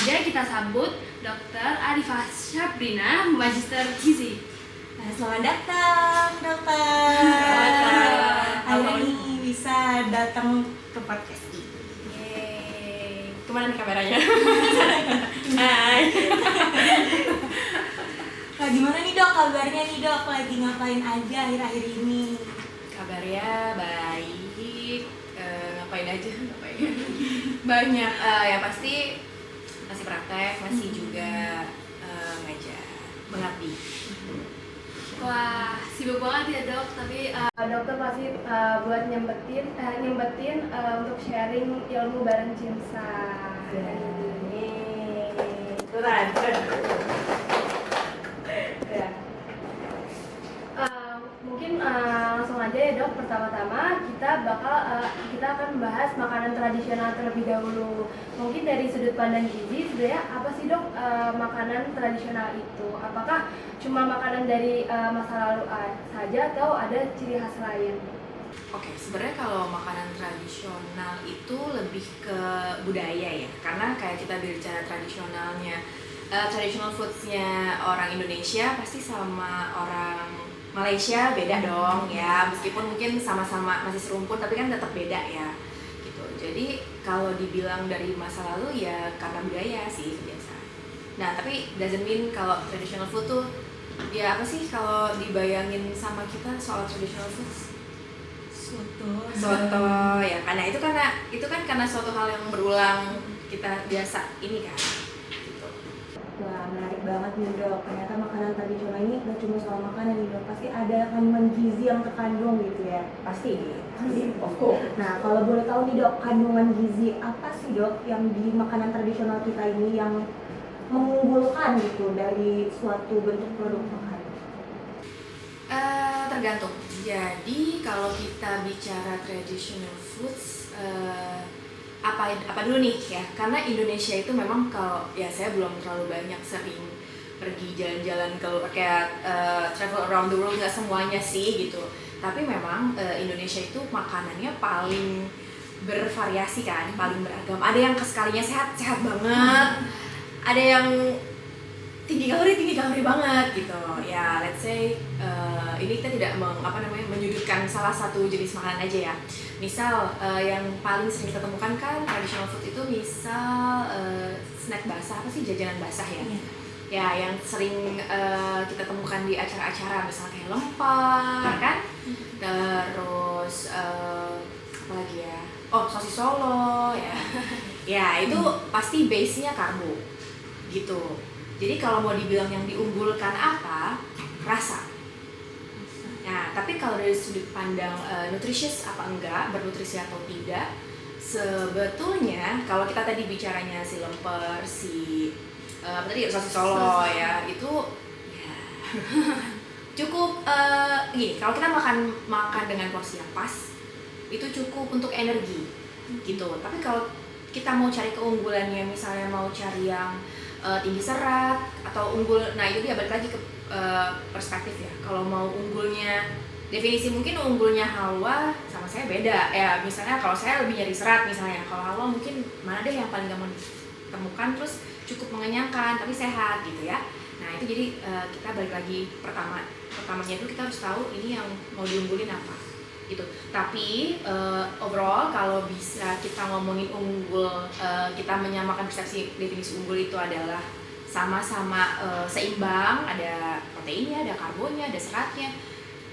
saja kita sambut Dr. Arifah Syabrina, Magister Gizi. Selamat datang, dokter. Hari ini bisa datang ke podcast ini. Yeay. Kemana nih kameranya? Hai. Nah, gimana nih dok kabarnya nih dok? Lagi ngapain aja akhir-akhir ini? Kabarnya baik. Ngapain aja? Banyak. Yang pasti masih praktek, masih juga ngajar, mengabdi. Wah, sibuk banget ya dok, tapi dokter pasti buat nyempetin untuk sharing ilmu bareng Cimsa. Turun. Mungkin langsung aja ya dok. Pertama-tama kita akan membahas makanan tradisional terlebih dahulu. Mungkin dari sudut pandang gizi, sebenarnya apa sih dok makanan tradisional itu? Apakah cuma makanan dari masa lalu saja atau ada ciri khas lain? Oke, sebenarnya kalau makanan tradisional itu lebih ke budaya ya, karena kayak kita berbicara tradisionalnya, traditional foodsnya orang Indonesia pasti sama orang Malaysia beda dong ya, meskipun mungkin sama-sama masih serumpun tapi kan tetap beda ya gitu. Jadi kalau dibilang dari masa lalu ya karena budaya sih biasa. Nah tapi doesn't mean kalau traditional food tuh ya apa sih kalau dibayangin sama kita soal traditional foods? Soto ya, karena itu kan karena suatu hal yang berulang kita biasa ini kan. Wah, menarik banget nih dok. Ternyata makanan tradisional ini gak cuma soal makanan nih dok, pasti ada kandungan gizi yang terkandung gitu ya. Pasti, of course. Nah, kalau boleh tahu nih dok, kandungan gizi apa sih dok yang di makanan tradisional kita ini yang mengunggulkan gitu dari suatu bentuk produk makanan? Tergantung. Jadi kalau kita bicara traditional foods, apa dulu nih ya? Karena Indonesia itu memang kalau ya saya belum terlalu banyak sering pergi jalan-jalan kayak travel around the world, nggak semuanya sih gitu. Tapi memang Indonesia itu makanannya paling bervariasi kan, paling beragam. Ada yang sekalinya sehat banget, ada yang tinggi kalori banget gitu ya. Let's say ini kita tidak menyudutkan salah satu jenis makanan aja ya. Misal yang paling sering kita temukan kan traditional food itu misal snack basah, apa sih, jajanan basah ya. Ya yang sering kita temukan di acara-acara misalnya kayak lemper kan, terus apa lagi ya, sosis Solo ya. Ya itu pasti base-nya karbo gitu. Jadi kalau mau dibilang yang diunggulkan apa, rasa. Nah, tapi kalau dari sudut pandang nutritious apa enggak, bernutrisi atau tidak, sebetulnya kalau kita tadi bicaranya si lemper, sosis Solo ya, itu ya cukup gini, kalau kita makan dengan porsi yang pas, itu cukup untuk energi gitu. Tapi kalau kita mau cari keunggulannya, misalnya mau cari yang tinggi serat atau unggul, nah itu dia balik lagi ke perspektif ya. Kalau mau unggulnya, definisi mungkin unggulnya halwa sama saya beda ya. Misalnya kalau saya lebih nyari serat misalnya, kalau halwa mungkin mana deh yang paling gampang ditemukan terus cukup mengenyangkan tapi sehat gitu ya. Nah itu jadi kita balik lagi pertamanya itu kita harus tahu ini yang mau diunggulin apa gitu. Tapi overall kalau bisa kita ngomongin unggul, kita menyamakan persepsi definisi unggul itu adalah sama-sama seimbang, ada proteinnya, ada karbonnya, ada seratnya.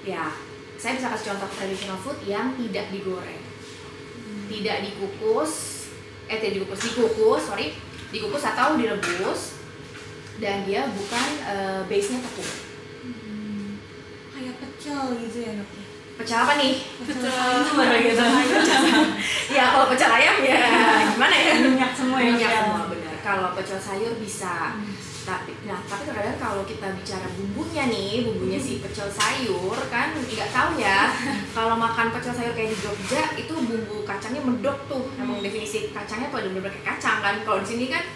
Ya, saya bisa kasih contoh traditional food yang tidak digoreng, tidak dikukus atau direbus, dan dia bukan base-nya tepung. Kayak pecel gitu ya dok? Pecel apa nih? Pecel ayam gitu. Ya kalau pecel ayam ya gimana ya? Minyak semua Benar. Kalau pecel sayur bisa. Tapi terkadang kalau kita bicara bumbunya si pecel sayur kan nggak tahu ya. Kalau makan pecel sayur kayak di Jogja itu bumbu kacangnya medok tuh. Emang definisi kacangnya tuh ada beberapa kayak kacang kan. Kalau di sini kan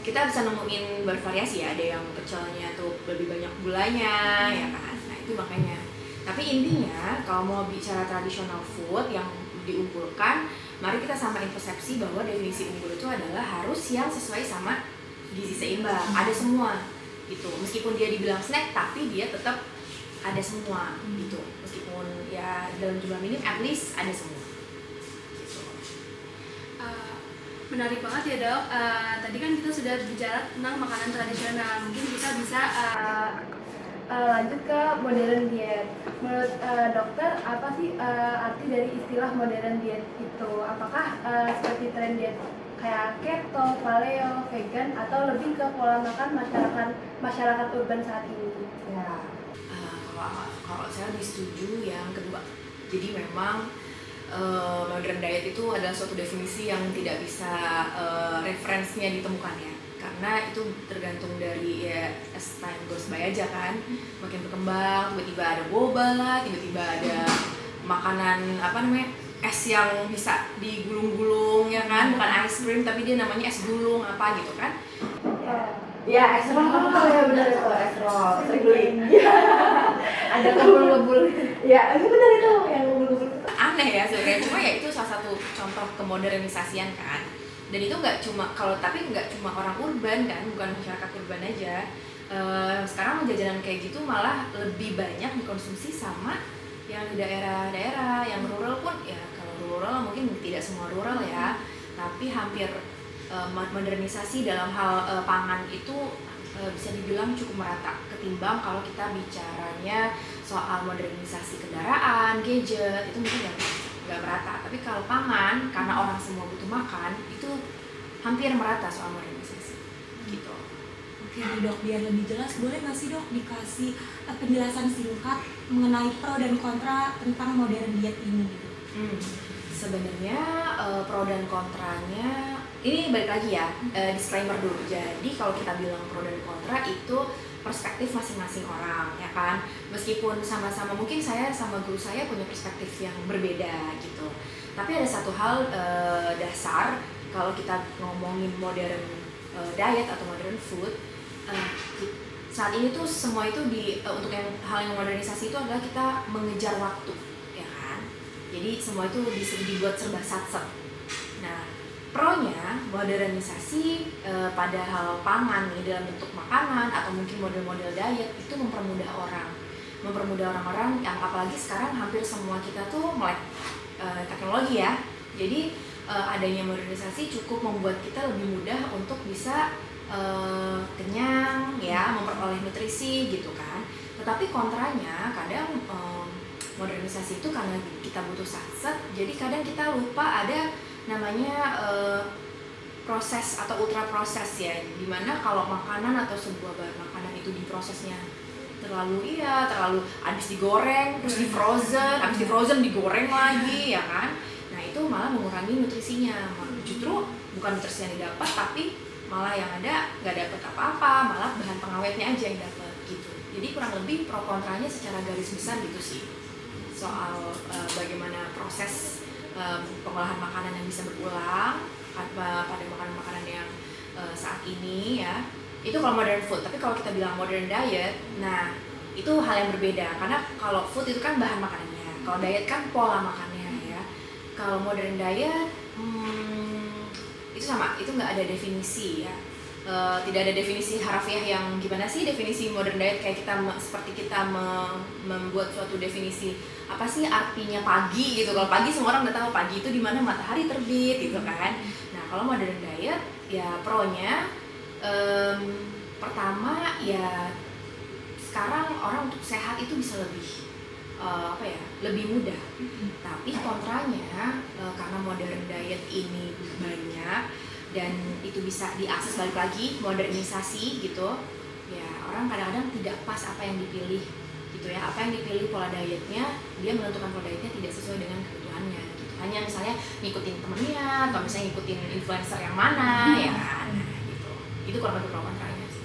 kita bisa nemuin bervariasi ya. Ada yang pecelnya tuh lebih banyak gulanya ya kan. Nah itu makanya. Tapi intinya kalau mau bicara traditional food yang diunggulkan, mari kita samain persepsi bahwa definisi unggul itu adalah harus yang sesuai sama gizi seimbang, ada semua gitu. Meskipun dia dibilang snack, tapi dia tetap ada semua gitu. Meskipun ya dalam jumlah minim, at least ada semua. Gitu. Menarik banget ya dok. Tadi kan kita sudah bicara tentang makanan tradisional. Mungkin kita bisa lanjut ke modern diet. Menurut dokter, apa sih arti dari istilah modern diet itu? Apakah seperti tren diet kayak keto, paleo, vegan, atau lebih ke pola makan masyarakat urban saat ini? Ya. Kalau saya lebih setuju yang kedua. Jadi memang modern diet itu adalah suatu definisi yang tidak bisa referensinya ditemukan ya, karena itu tergantung dari ya as time goes by aja kan, makin berkembang tiba-tiba ada boba lah, tiba-tiba ada makanan es yang bisa digulung-gulung ya kan, bukan ice cream tapi dia namanya es gulung apa gitu kan. Ya, es roll ya benar itu, es roll. Sering beli. Ada ngebul-ngebul. Ya, itu benar itu yang ngebul-ngebul. Aneh ya sebenarnya, cuma ya itu salah satu contoh kemodernisasian kan. Dan itu nggak cuma orang urban kan, bukan masyarakat urban aja. Sekarang jajanan kayak gitu malah lebih banyak dikonsumsi sama yang di daerah-daerah, yang rural pun ya. Kalau rural mungkin tidak semua rural ya, tapi hampir modernisasi dalam hal pangan itu bisa dibilang cukup merata ketimbang kalau kita bicaranya soal modernisasi kendaraan, gadget, itu mungkin nggak merata. Tapi kalau pangan, karena orang semua butuh makan, itu hampir merata soal modernisasi gitu. Oke dok, biar lebih jelas boleh nggak sih dok dikasih penjelasan singkat mengenai pro dan kontra tentang modern diet ini gitu? Sebenarnya pro dan kontranya ini balik lagi ya, disclaimer dulu. Jadi kalau kita bilang pro dan kontra itu perspektif masing-masing orang ya kan, meskipun sama-sama mungkin saya sama guru saya punya perspektif yang berbeda gitu, tapi ada satu hal dasar kalau kita ngomongin modern diet atau modern food, saat ini tuh semua itu untuk hal yang modernisasi itu adalah kita mengejar waktu ya kan, jadi semua itu dibuat serba satset. Nah, pronya modernisasi pada hal pangan nih dalam bentuk makanan atau mungkin model-model diet itu mempermudah orang-orang yang apalagi sekarang hampir semua kita tuh melek teknologi ya. Jadi adanya modernisasi cukup membuat kita lebih mudah untuk bisa kenyang ya, memperoleh nutrisi gitu kan. Tetapi kontranya kadang modernisasi itu karena kita butuh satset, jadi kadang kita lupa ada namanya proses atau ultra proses ya, dimana kalau makanan atau sebuah bahan makanan itu diprosesnya terlalu habis digoreng terus di frozen digoreng lagi ya kan. Nah itu malah mengurangi nutrisinya, justru bukan nutrisi yang didapat tapi malah yang ada nggak dapat apa-apa, malah bahan pengawetnya aja yang dapat gitu. Jadi kurang lebih pro kontranya secara garis besar gitu sih soal bagaimana proses pengolahan makanan yang bisa berulang pada makanan-makanan yang saat ini ya. Itu kalau modern food. Tapi kalau kita bilang modern diet, nah itu hal yang berbeda, karena kalau food itu kan bahan makanannya, kalau diet kan pola makannya ya. Kalau modern diet itu sama, itu nggak ada definisi ya. Tidak ada definisi harafiah yang gimana sih definisi modern diet, kayak seperti kita membuat suatu definisi apa sih artinya pagi gitu. Kalau pagi semua orang udah tahu pagi itu di mana matahari terbit gitu kan. Nah kalau modern diet ya pronya pertama ya sekarang orang untuk sehat itu bisa lebih mudah. Tapi kontranya karena modern diet ini banyak dan itu bisa diakses, balik lagi modernisasi gitu ya, orang kadang-kadang tidak pas apa yang dipilih gitu ya, apa yang dipilih pola dietnya, dia menentukan pola dietnya tidak sesuai dengan kebutuhannya gitu, hanya misalnya ngikutin temennya atau misalnya ngikutin influencer yang mana ya kan. Nah, gitu, itu kurang lebih pro kontranya sih.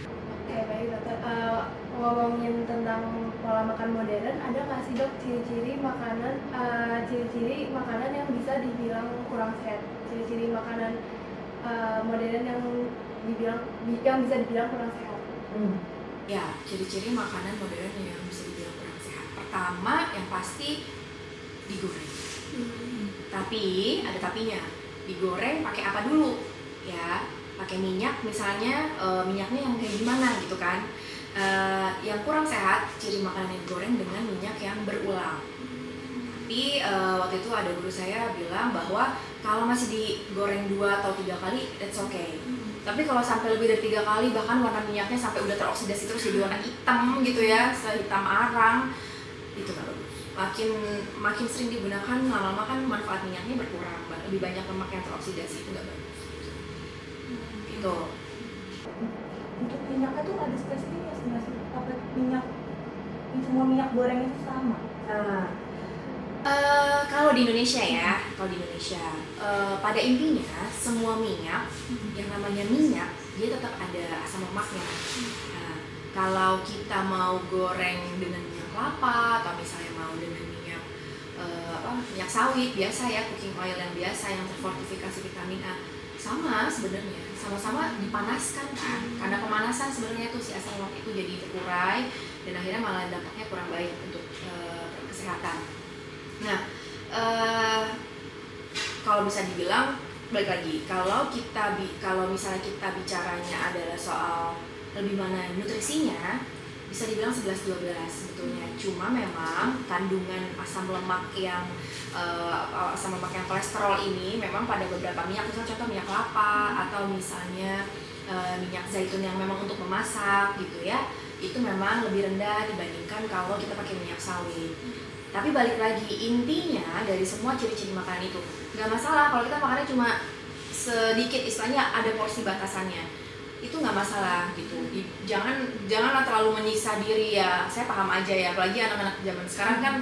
Oke baik dokter, ngomongin tentang pola makan modern, ada nggak sih dok ciri-ciri makanan yang bisa dibilang kurang sehat, ciri-ciri makanan modern yang bisa dibilang kurang sehat? Ya, ciri-ciri makanan modern yang bisa dibilang kurang sehat. Pertama, yang pasti digoreng. Tapi ada tapinya. Digoreng pakai apa dulu? Ya, pakai minyak misalnya, minyaknya yang kayak gimana gitu kan. Yang kurang sehat ciri makanan yang digoreng dengan minyak yang berulang. Tapi waktu itu ada guru saya bilang bahwa kalau masih digoreng 2 atau 3 kali, that's okay. Tapi kalau sampai lebih dari 3 kali, bahkan warna minyaknya sampai udah teroksidasi terus jadi warna hitam gitu ya, sehitam arang, itu nggak bagus. Makin sering digunakan, lama-lama kan manfaat minyaknya berkurang, lebih banyak lemak yang teroksidasi, itu nggak bagus. Gitu. Untuk minyaknya tuh ada spesifiknya nggak sih? Apa minyak, semua minyak goreng itu sama? Kalau di Indonesia ya, pada intinya semua minyak yang namanya minyak dia tetap ada asam lemaknya. Nah, kalau kita mau goreng dengan minyak kelapa atau misalnya mau dengan minyak sawit biasa ya, cooking oil yang biasa yang terfortifikasi vitamin A, sama sebenarnya, sama-sama dipanaskan kan. Karena pemanasan sebenarnya tuh si asam lemak itu jadi terurai dan akhirnya malah dampaknya kurang baik untuk kesehatan. Nah, kalau bisa dibilang balik lagi, kalau misalnya kita bicaranya adalah soal lebih mana nutrisinya, bisa dibilang 11-12 sebetulnya. Cuma memang kandungan asam lemak yang kolesterol ini memang pada beberapa minyak, misalnya contoh minyak kelapa atau misalnya minyak zaitun yang memang untuk memasak gitu ya, itu memang lebih rendah dibandingkan kalau kita pakai minyak sawit. Tapi balik lagi, intinya dari semua ciri-ciri makanan itu nggak masalah kalau kita makannya cuma sedikit, istilahnya ada porsi batasannya, itu nggak masalah gitu. Janganlah terlalu menyiksa diri ya. Saya paham aja ya, apalagi anak-anak zaman sekarang kan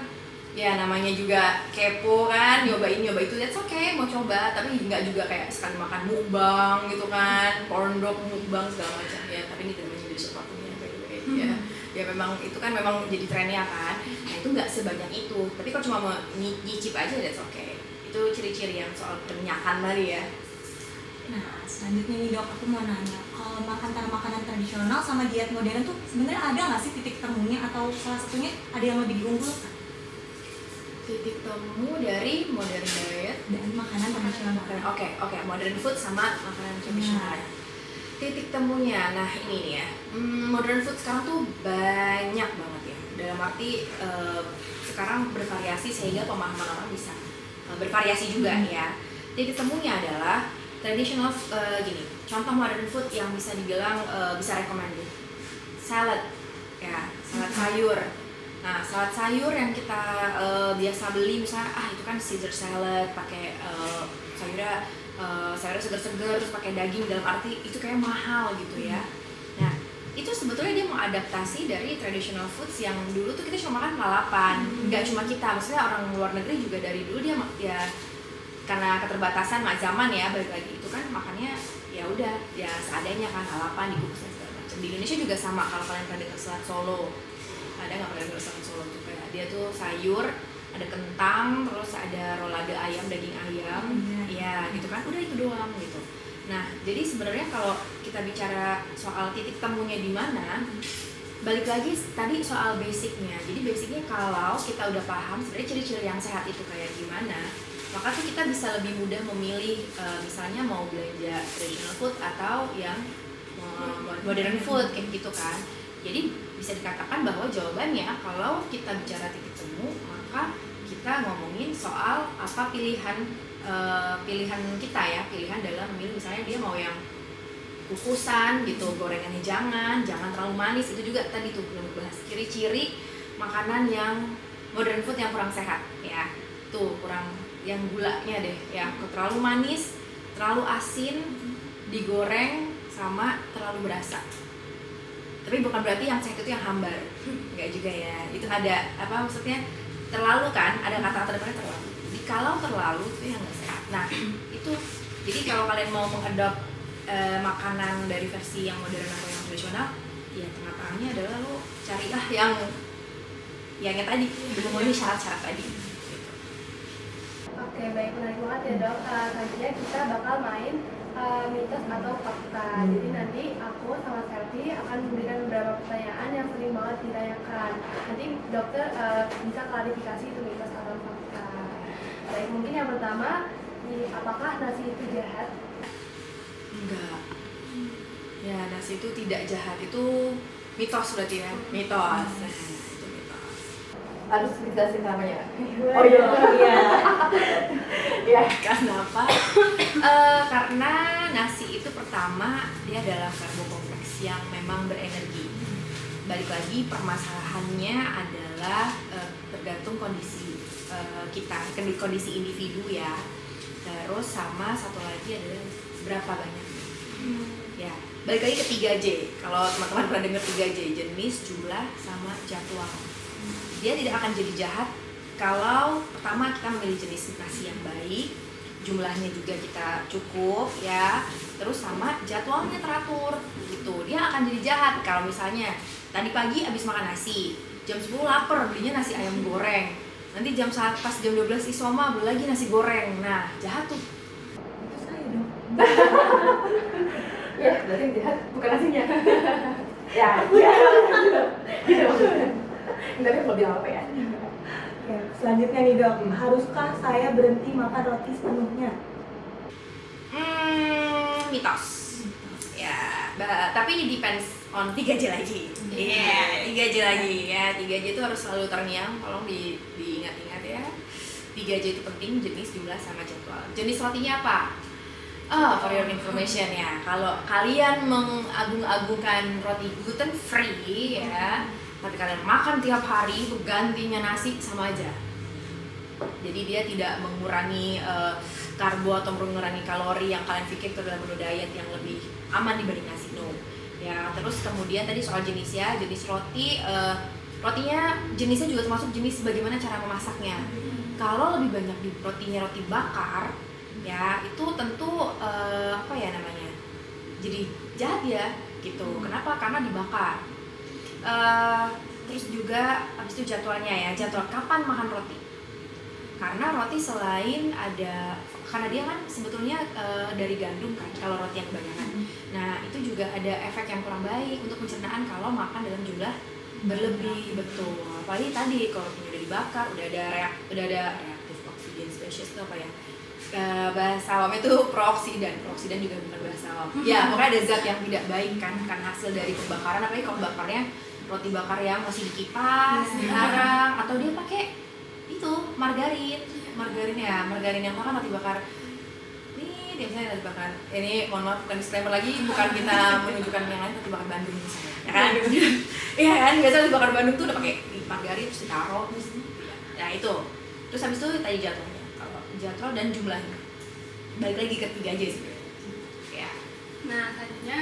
ya namanya juga kepo kan, nyoba itu, that's okay, mau coba, tapi nggak juga kayak sekali makan mukbang gitu kan, corn dog mukbang segala macam ya. Tapi ini namanya jadi sesuatu ya, by the way ya memang itu kan memang jadi trennya kan. Nah itu nggak sebanyak itu, tapi kalau cuma mau nyicip aja that's okay. Itu ciri-ciri yang soal peminyakan tadi ya. Nah selanjutnya nih dok, aku mau nanya, kalau antara makanan tradisional sama diet modern tuh sebenarnya ada nggak sih titik temunya, atau salah satunya ada yang lebih diunggulkan? Titik temu dari modern diet Dan makanan tradisional. Oke, modern food sama makanan tradisional. Titik temunya, nah ini nih ya, modern food sekarang tuh banyak banget ya, dalam arti sekarang bervariasi sehingga pemahaman orang bisa bervariasi juga ya. Titik temunya adalah traditional gini, contoh modern food yang bisa dibilang bisa recommended, salad ya, salad sayur. Nah, salad sayur yang kita biasa beli misalnya, itu kan Caesar salad, pakai sayurnya segar-segar terus pakai daging, dalam arti itu kayak mahal gitu ya. Nah, itu sebetulnya dia mengadaptasi dari traditional foods yang dulu tuh kita cuma makan lalapan. Nggak cuma kita, maksudnya orang luar negeri juga dari dulu dia ya karena keterbatasan zaman ya, balik lagi itu kan makannya ya udah ya seadanya kan, lalapan dikukus dan segala macam. Di Indonesia juga sama, kalau kalian pernah dengar salad Solo, ada nggak pernah dengar salad Solo tuh, kayak dia tuh sayur, ada kentang, terus ada rolade ayam, daging ayam, ya gitu kan, udah itu doang gitu. Nah, jadi sebenarnya kalau kita bicara soal titik temunya di mana, balik lagi tadi soal basicnya. Jadi basicnya kalau kita udah paham sebenarnya ciri-ciri yang sehat itu kayak gimana, maka tuh kita bisa lebih mudah memilih misalnya mau belanja traditional food atau yang modern food kayak gitu kan. Jadi bisa dikatakan bahwa jawabannya kalau kita bicara titik temu, maka kita ngomongin soal apa pilihan kita ya, pilihan dalam memilih, misalnya dia mau yang kukusan gitu, gorengannya jangan terlalu manis. Itu juga tadi tuh belum bahas ciri-ciri makanan yang modern food yang kurang sehat ya, tuh kurang yang gulanya deh ya, terlalu manis, terlalu asin, digoreng, sama terlalu berasa. Tapi bukan berarti yang sehat itu yang hambar, enggak juga ya. Itu ada apa maksudnya, terlalu kan, ada kata-kata depannya terlalu. Jadi kalau terlalu itu yang nggak sehat. Nah itu, jadi kalau kalian mau mengadop makanan dari versi yang modern atau yang tradisional, ya tengah-tengahnya adalah lo carilah yang tadi, memenuhi syarat-syarat tadi. Gitu. Oke, baik, menarik banget ya dok. Selanjutnya kita bakal main mitos atau fakta. Jadi nanti aku sama Selvi akan memberikan beberapa pertanyaan yang sering banget ditanyakan. Nanti dokter bisa klarifikasi itu mitos atau fakta. Baik, mungkin yang pertama, apakah nasi itu jahat? Enggak. nasi itu tidak jahat, itu mitos berarti ya, mitos. Nah, itu mitos. Harus dijelasin namanya. Oh iya. Ya. Kenapa? Karena nasi itu pertama dia adalah karbo kompleks yang memang berenergi. Balik lagi permasalahannya adalah tergantung kondisi kita, kondisi individu ya. Terus sama satu lagi adalah berapa banyak. Ya, balik lagi ke 3J. Kalau teman-teman pernah dengar 3J, jenis, jumlah, sama jadwal. Dia tidak akan jadi jahat kalau pertama kita memilih jenis nasi yang baik, jumlahnya juga kita cukup ya, terus sama jadwalnya teratur gitu. Dia akan jadi jahat kalau misalnya tadi pagi habis makan nasi, jam 10 lapar belinya nasi ayam goreng, nanti pas jam 12 isoma beli lagi nasi goreng. Nah, jahat tuh. Itu saya dong. Ya, berarti yang jahat bukan nasinya. Ya. Tapi mau bilang apa ya? Oke, selanjutnya nih dok, haruskah saya berhenti makan roti sepenuhnya? Mitos. Ya, tapi depends on 3J lagi. Iya, 3J lagi ya. 3J itu harus selalu terngiang, tolong diingat-ingat ya. 3J itu penting, jenis, jumlah, sama jadwal. Jenis rotinya apa? For your information ya, kalau kalian mengagung-agungkan roti gluten free ya, tapi kalian makan tiap hari, gantinya nasi sama aja. Jadi dia tidak mengurangi karbo atau mengurangi kalori yang kalian pikir itu adalah menu diet yang lebih aman dibanding nasi, no. Ya, terus kemudian tadi soal jenis ya, jenis roti, rotinya jenisnya juga termasuk jenis bagaimana cara memasaknya. Kalau lebih banyak di rotinya roti bakar, ya itu tentu apa ya namanya, jadi jahat ya gitu. Kenapa? Karena dibakar. Terus juga habis itu jadwalnya ya, jadwal kapan makan roti. Karena roti selain ada, karena dia kan sebetulnya dari gandum kan kalau roti yang kebanyakan. Nah itu juga ada efek yang kurang baik untuk pencernaan kalau makan dalam jumlah berlebih, betul. Apalagi tadi kalau rotinya udah dibakar, udah ada reaktif oksigen spesies itu apa ya? Bahasa awamnya itu prooksidan juga bukan bahasa awam. Ya pokoknya ada zat yang tidak baik kan hasil dari pembakaran, apalagi kalau bakarnya roti bakar yang masih dikipas, dilarang, atau dia pakai itu margarin yang makan roti bakar. Ini biasanya roti bakar. Ini mohon maaf bukan disclaimer lagi, bukan kita menunjukkan yang lain, roti bakar Bandung misalnya. Ya kan? Iya kan, biasanya roti bakar Bandung tuh udah pakai margarin terus ditaruh terus. Ya itu. Terus habis itu tadi jadwalnya. Jadwal dan jumlahnya. Balik lagi ke 3J sebenarnya. Ya. Nah, tadinya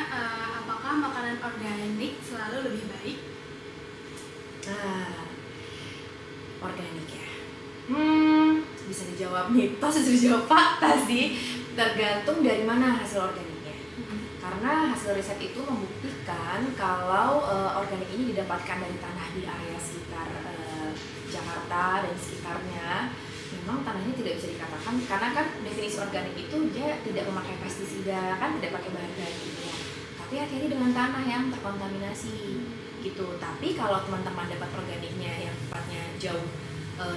apakah makanan organik selalu lebih baik? Organik ya. Bisa dijawab mitos, bisa dijawab fakta sih. Tergantung dari mana hasil organiknya. Karena hasil riset itu membuktikan kalau organik ini didapatkan dari tanah di area sekitar Jakarta dan sekitarnya. Memang tanahnya tidak bisa dikatakan, karena kan definisi organik itu dia tidak memakai pestisida, kan tidak pakai bahan-bahan kimia. Tapi hati-hati dengan tanah yang terkontaminasi gitu. Tapi kalau teman-teman dapat organiknya yang tempatnya jauh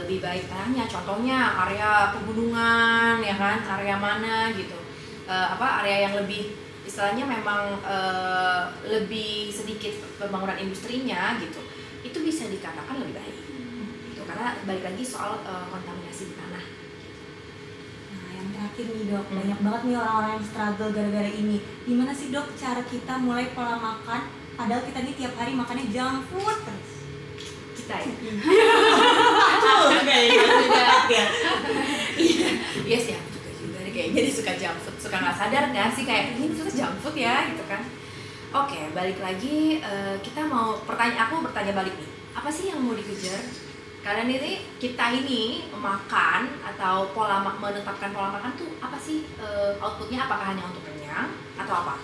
lebih baik tanahnya, contohnya area pegunungan ya kan, area mana gitu, area yang lebih istilahnya memang lebih sedikit pembangunan industrinya gitu, itu bisa dikatakan lebih baik. Karena balik lagi soal kontaminasi di tanah. Nah yang terakhir nih dok, banyak banget nih orang-orang yang struggle gara-gara ini. Gimana sih dok cara kita mulai pola makan, padahal kita nih tiap hari makannya junk food terus? Kita ya? Iya sih, aku juga nih kayaknya dia suka junk food, suka nggak sadar nggak sih kayak ini suka junk food ya gitu kan. Oke, balik lagi, aku bertanya balik nih, apa sih yang mau dikejar? Kalian kita ini makan atau menetapkan pola makan tuh apa sih outputnya? Apakah hanya untuk kenyang atau apa?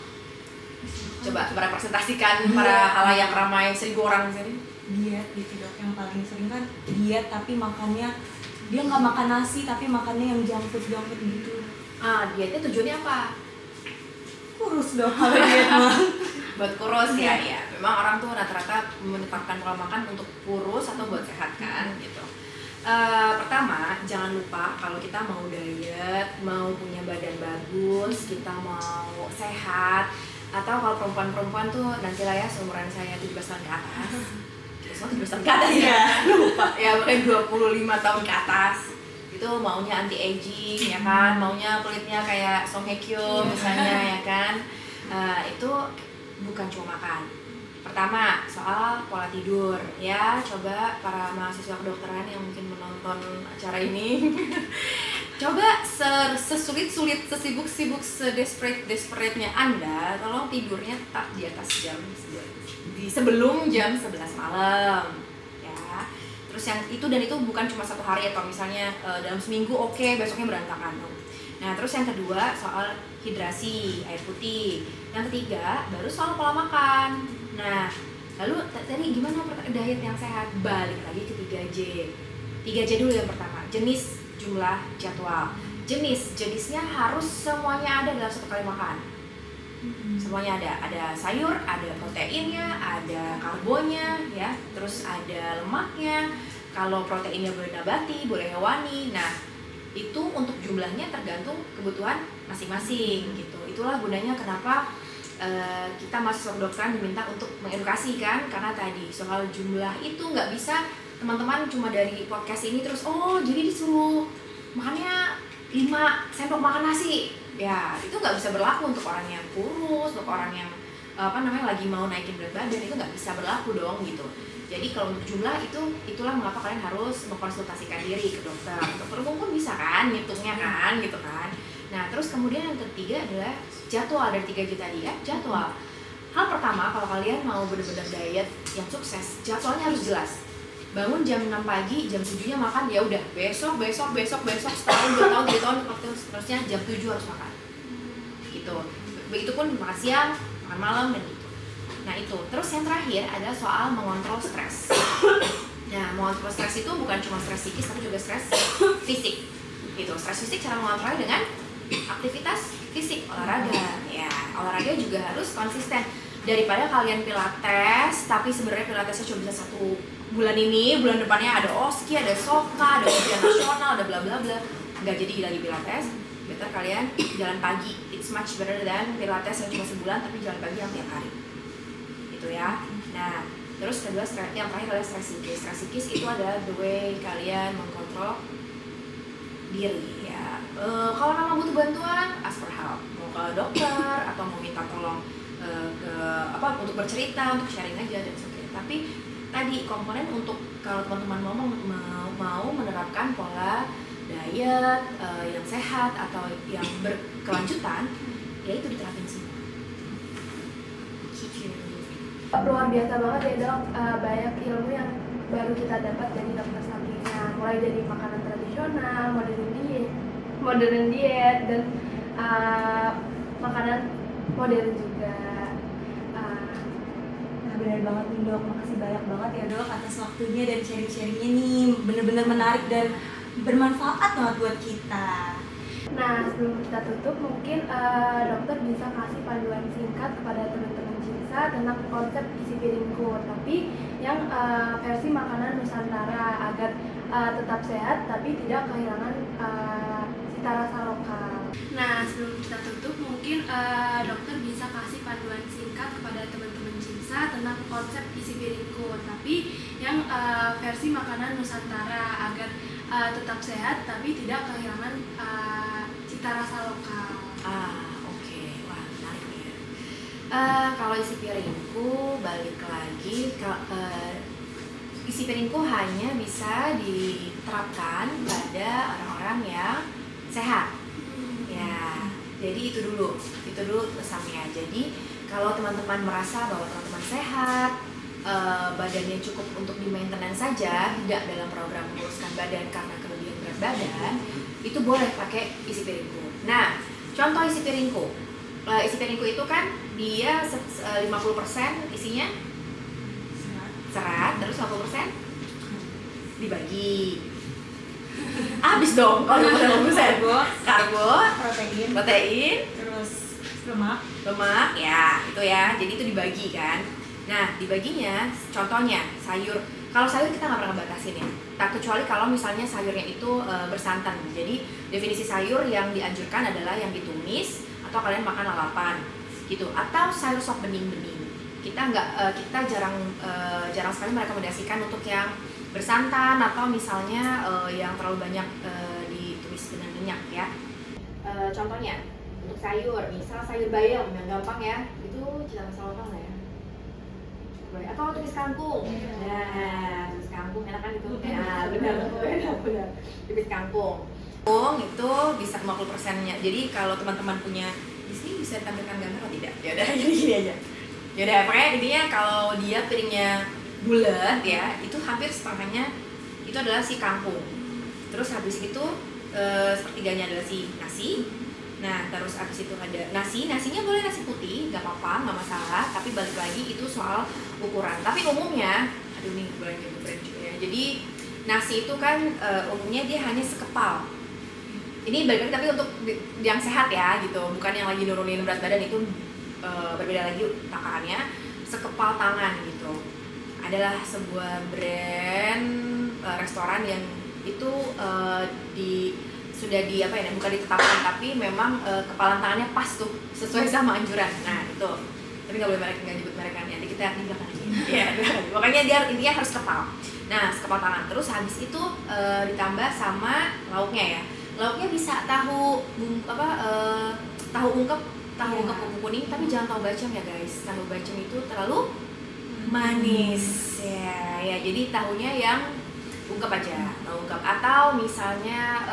Coba merepresentasikan para halayak ramai 1.000 orang di sini. Diet gitu dok, yang paling sering kan diet tapi makannya dia nggak makan nasi tapi makannya yang junk food gitu. Dietnya tujuannya apa? Kurus dok kalau diet mah. Buat kurus ya. Memang orang tuh rata-rata menetapkan pola makan untuk kurus atau buat sehat kan gitu. Pertama, jangan lupa kalau kita mau diet, mau punya badan bagus, kita mau sehat, Atau kalau perempuan-perempuan tuh nantilah ya seumuran saya 17 tahun ke atas. Kita semua 17 tahun ke atas ya. Lupa. Ya mungkin 25 tahun ke atas. Itu maunya anti aging ya kan, maunya kulitnya kayak Song Hye Kyo misalnya ya kan. Itu bukan cuma makan. Pertama, soal pola tidur ya. Coba para mahasiswa kedokteran yang mungkin menonton acara ini coba sesulit-sulit, sesibuk-sibuk, sedesperate-nya Anda, tolong tidurnya tetap di atas sebelum jam 11 malam ya. Terus yang itu, dan itu bukan cuma satu hari atau misalnya dalam seminggu oke, besoknya berantakan. Nah, terus yang kedua soal hidrasi, air putih. Yang ketiga baru soal pola makan. Nah, lalu tadi gimana diet yang sehat? Balik lagi ke 3J. 3J dulu yang pertama, jenis, jumlah, jadwal. Jenisnya harus semuanya ada dalam satu kali makan. Semuanya ada sayur, ada proteinnya, ada karbonnya ya, terus ada lemaknya. Kalau proteinnya boleh nabati, boleh hewani. Nah, itu untuk jumlahnya tergantung kebutuhan masing-masing gitu. Itulah gunanya kenapa kita mahasiswa kedokteran diminta untuk mengedukasi kan, karena tadi soal jumlah itu nggak bisa teman-teman cuma dari podcast ini terus jadi disuruh makannya 5 sendok makan nasi ya, itu nggak bisa berlaku untuk orang yang kurus, untuk orang yang lagi mau naikin berat badan, itu nggak bisa berlaku dong gitu. Jadi kalau untuk jumlah itulah mengapa kalian harus mengkonsultasikan diri ke dokter. Dokter umum pun bisa kan ngitungnya kan gitu kan. Nah, terus kemudian yang ketiga adalah jadwal. Dari 3J tadi ya, jadwal. Hal pertama, kalau kalian mau benar-benar diet yang sukses, jadwalnya harus jelas. Bangun jam 6 pagi, jam 7-nya makan, ya udah besok, setahun, 2 tahun, 3 tahun, seterusnya jam 7 harus makan. Gitu. Begitupun makan siang, makan malam, dan gitu. Nah itu. Terus yang terakhir adalah soal mengontrol stres. Nah, mengontrol stres itu bukan cuma stres psikis, tapi juga stres fisik. Gitu. Stres fisik cara mengontrolnya dengan aktivitas fisik, olahraga. Ya, olahraga juga harus konsisten. Daripada kalian pilates, tapi sebenarnya pilatesnya cuma bisa 1 bulan ini, bulan depannya ada oski, ada soka, ada ujian nasional, ada bla bla bla. Nggak jadi lagi pilates. Better kalian jalan pagi. It's much better than pilates yang cuma sebulan tapi jalan pagi yang tiap hari. Itu ya. Nah, terus kedua yang terakhir adalah stres psikis. Stres psikis itu adalah the way kalian mengkontrol diri ya. Kalau memang butuh bantuan, ask for help. Mau ke dokter atau mau minta tolong untuk bercerita, untuk sharing aja dan sebagainya. Tapi tadi komponen untuk kalau teman-teman mau menerapkan pola diet yang sehat atau yang berkelanjutan, ya itu diterapin semua. Luar biasa banget ya dok, banyak ilmu yang baru kita dapat dari dokter Sabrina, mulai dari makanan tradisional, modern diet dan makanan modern juga. Benar banget nih dok, makasih banyak banget ya dok atas waktunya dan sharing-sharingnya nih, bener-bener menarik dan bermanfaat banget buat kita. Nah, sebelum kita tutup, mungkin dokter bisa kasih panduan singkat kepada teman-teman Cinsa tentang konsep isi piringku, tapi yang versi makanan Nusantara agar tetap sehat tapi tidak kehilangan cita rasa lokal. Nah, sebelum kita tutup, mungkin dokter bisa kasih panduan singkat kepada teman-teman Cinsa tentang konsep isi piringku, tapi yang versi makanan Nusantara agar tetap sehat tapi tidak kehilangan cita rasa lokal. Oke. Wah, menarik nih ya. Kalau isi piringku, balik lagi isi piringku hanya bisa diterapkan pada orang-orang yang sehat. Ya, jadi itu dulu pesannya. Jadi kalau teman-teman merasa bahwa teman-teman sehat, badannya cukup untuk di maintenance saja, tidak dalam program menguruskan badan karena kelebihan berat badan, itu boleh pakai isi piringku. Nah, contoh isi piringku. Isi piringku itu kan dia 50% isinya serat, terus 50% dibagi. Habis dong kalau 50% karbo, protein, terus lemak ya itu ya. Jadi itu dibagi kan. Nah, dibaginya contohnya sayur. Kalau sayur kita nggak pernah batasin ya. Kecuali kalau misalnya sayurnya itu bersantan. Jadi definisi sayur yang dianjurkan adalah yang ditumis atau kalian makan lalapan. gitu, atau sayur sop bening-bening. Kita jarang sekali merekomendasikan untuk yang bersantan atau misalnya yang terlalu banyak ditumis dengan minyak ya. Contohnya untuk sayur, misal sayur bayam yang gampang ya, itu cita rasa lokal nggak ya? Atau tumis kangkung. Nah, tumis kangkung enak kan itu? Nah, benar. Tumis kangkung. Itu bisa 50%-nya. Jadi kalau teman-teman punya di sini bisa tampilkan gambar atau tidak? Ya udah gini aja. Ya udah, makanya intinya kalau dia piringnya bulat ya, itu hampir setengahnya itu adalah si kangkung. Terus habis itu sepertiganya adalah si nasi. Nah, terus habis itu ada nasinya boleh nasi putih, nggak apa-apa, nggak masalah. Tapi balik lagi itu soal ukuran. Tapi umumnya, aduh nih boleh brand juga ya. Jadi nasi itu kan umumnya dia hanya sekepal. Ini balik lagi tapi untuk yang sehat ya gitu, bukan yang lagi nurunin berat badan, itu berbeda lagi takarannya. Sekepal tangan gitu. Adalah sebuah brand restoran yang itu sudah bukan ditetapkan, tapi memang kepalan tangannya pas tuh sesuai sama anjuran. Nah itu, tapi nggak boleh nyebut mereka, nanti kita di belakang aja. Ya, makanya dia intinya harus kepal. Nah, sekepal tangan. Terus habis itu ditambah sama lauknya ya. Lauknya bisa tahu ungkep bumbu kuning, tapi jangan tahu bacem ya guys. Tahu bacem itu terlalu manis ya. Jadi tahunya yang ungkep aja, ungkep. Atau misalnya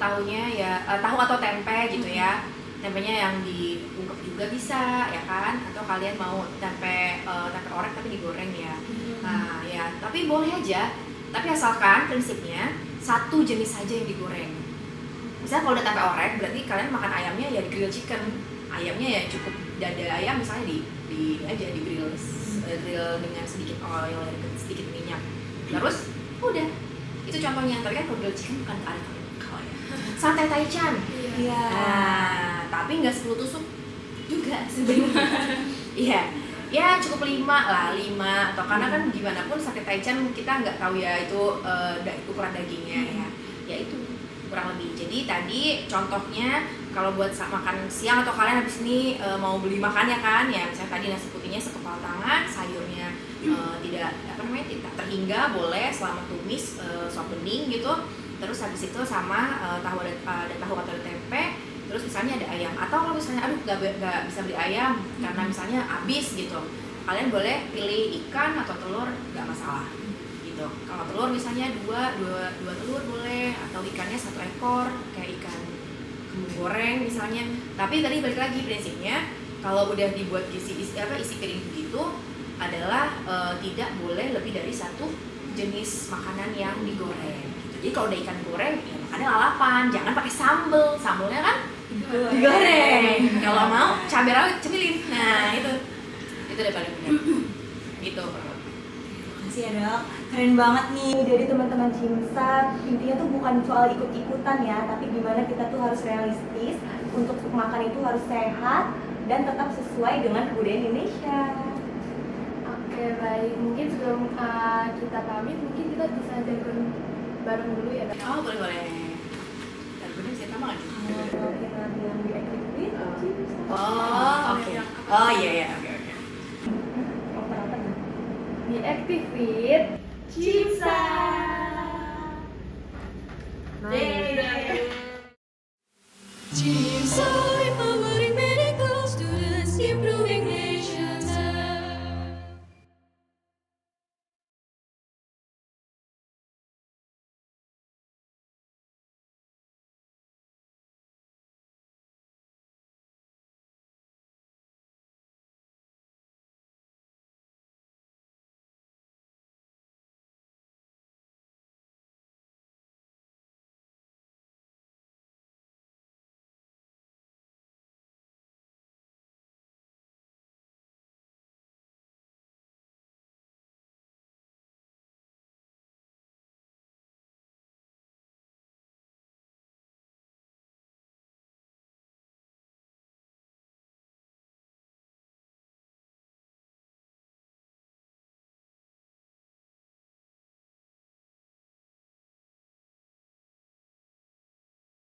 tahunya ya tahu atau tempe gitu ya, tempenya yang diungkep juga bisa ya kan, atau kalian mau tempe orek tapi digoreng ya. Nah ya, tapi boleh aja, tapi asalkan prinsipnya satu jenis saja yang digoreng. Misalnya kalau udah tempe orek, berarti kalian makan ayamnya ya di grill chicken, ayamnya ya cukup dada ayam misalnya di grill dengan sedikit oil dan sedikit minyak, terus udah, itu contohnya. Tapi kan kalau grill chicken bukan ada kalau ya sate taichan. Iya. Nah, tapi nggak 10 tusuk juga sebenarnya. Iya. Ya cukup 5 atau karena kan gimana pun sate taichan kita nggak tahu ya itu ukuran dagingnya ya. Ya itu kurang lebih. Jadi tadi contohnya kalau buat makan siang atau kalian habis ini mau beli makan ya kan, ya misalnya tadi nasi putihnya sekepal tangan, sayurnya tidak terhingga, boleh selama tumis sop bening gitu. Terus habis itu sama tahu atau tempe. Terus misalnya ada ayam, atau kalau misalnya nggak bisa beli ayam karena misalnya habis gitu, kalian boleh pilih ikan atau telur, nggak masalah gitu. Kalau telur misalnya dua telur boleh, atau ikannya 1 ekor kayak ikan kembung goreng misalnya. Tapi tadi balik lagi prinsipnya, kalau udah dibuat isi piring begitu adalah tidak boleh lebih dari 1 jenis makanan yang digoreng gitu. Jadi kalau udah ikan goreng ya makannya lalapan, jangan pakai sambelnya kan digoreng. Kalau mau cabai rawit cemilin. Nah itu udah paling benar gitu. Makasih ya dok, keren banget nih. Jadi teman-teman Cimsa, intinya tuh bukan soal ikut-ikutan ya, tapi gimana kita tuh harus realistis, untuk makan itu harus sehat dan tetap sesuai dengan budaya Indonesia. Oke baik, mungkin sebelum kita pamit, mungkin kita bisa jalan bareng dulu ya dok. Oh boleh. Dan benar sih sama kan? Kalau kita yang di activate, Cimsa. Oh oke. Oh iya oke. Apa-apa nih? Di Activate Cimsa. Cimsa.